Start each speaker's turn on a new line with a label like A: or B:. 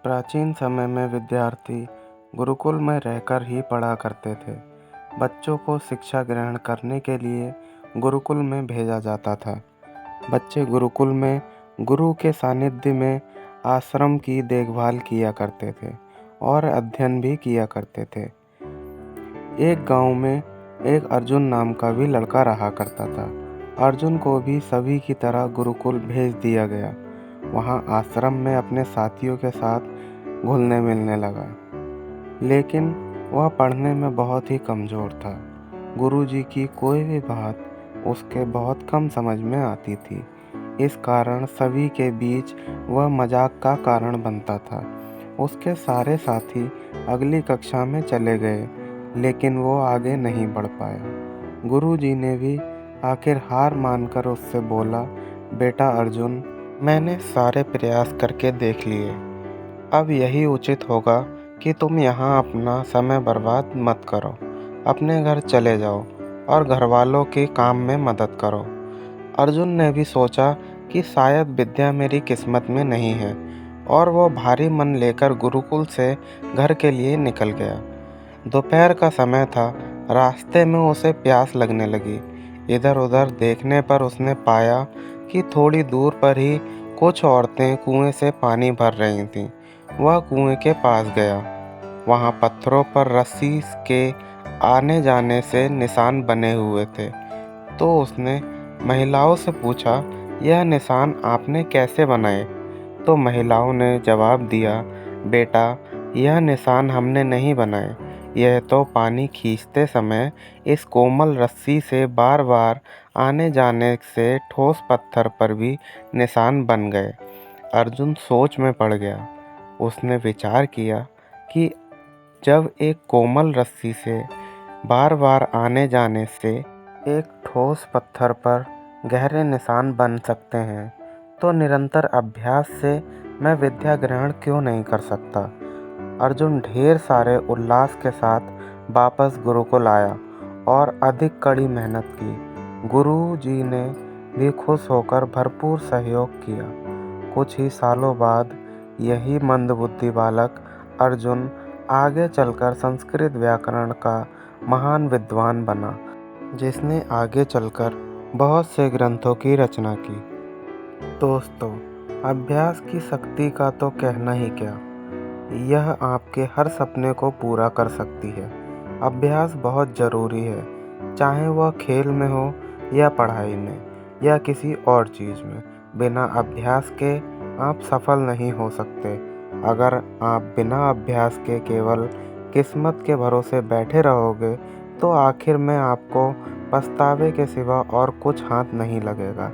A: प्राचीन समय में विद्यार्थी गुरुकुल में रहकर ही पढ़ा करते थे। बच्चों को शिक्षा ग्रहण करने के लिए गुरुकुल में भेजा जाता था। बच्चे गुरुकुल में गुरु के सानिध्य में आश्रम की देखभाल किया करते थे और अध्ययन भी किया करते थे। एक गांव में एक अर्जुन नाम का भी लड़का रहा करता था। अर्जुन को भी सभी की तरह गुरुकुल भेज दिया गया। वहाँ आश्रम में अपने साथियों के साथ घुलने मिलने लगा, लेकिन वह पढ़ने में बहुत ही कमज़ोर था। गुरुजी की कोई भी बात उसके बहुत कम समझ में आती थी। इस कारण सभी के बीच वह मजाक का कारण बनता था। उसके सारे साथी अगली कक्षा में चले गए, लेकिन वो आगे नहीं बढ़ पाया। गुरुजी ने भी आखिर हार मानकर उससे बोला, बेटा अर्जुन, मैंने सारे प्रयास करके देख लिए। अब यही उचित होगा कि तुम यहाँ अपना समय बर्बाद मत करो। अपने घर चले जाओ और घरवालों के काम में मदद करो। अर्जुन ने भी सोचा कि शायद विद्या मेरी किस्मत में नहीं है, और वो भारी मन लेकर गुरुकुल से घर के लिए निकल गया। दोपहर का समय था। रास्ते में उसे प्यास लगने लगी। इधर उधर देखने पर उसने पाया कि थोड़ी दूर पर ही कुछ औरतें कुएं से पानी भर रही थीं। वह कुएं के पास गया। वहां पत्थरों पर रस्सी के आने जाने से निशान बने हुए थे। तो उसने महिलाओं से पूछा, यह निशान आपने कैसे बनाए? तो महिलाओं ने जवाब दिया, बेटा, यह निशान हमने नहीं बनाए। यह तो पानी खींचते समय इस कोमल रस्सी से बार बार आने जाने से ठोस पत्थर पर भी निशान बन गए। अर्जुन सोच में पड़ गया। उसने विचार किया कि जब एक कोमल रस्सी से बार बार आने जाने से एक ठोस पत्थर पर गहरे निशान बन सकते हैं, तो निरंतर अभ्यास से मैं विद्या ग्रहण क्यों नहीं कर सकता। अर्जुन ढेर सारे उल्लास के साथ वापस गुरुकुल आया और अधिक कड़ी मेहनत की। गुरु जी ने भी खुश होकर भरपूर सहयोग किया। कुछ ही सालों बाद यही मंदबुद्धि बालक अर्जुन आगे चलकर संस्कृत व्याकरण का महान विद्वान बना, जिसने आगे चलकर बहुत से ग्रंथों की रचना की। दोस्तों, अभ्यास की शक्ति का तो कहना ही क्या, यह आपके हर सपने को पूरा कर सकती है। अभ्यास बहुत ज़रूरी है, चाहे वह खेल में हो या पढ़ाई में या किसी और चीज़ में। बिना अभ्यास के आप सफल नहीं हो सकते। अगर आप बिना अभ्यास के केवल किस्मत के भरोसे बैठे रहोगे, तो आखिर में आपको पछतावे के सिवा और कुछ हाथ नहीं लगेगा।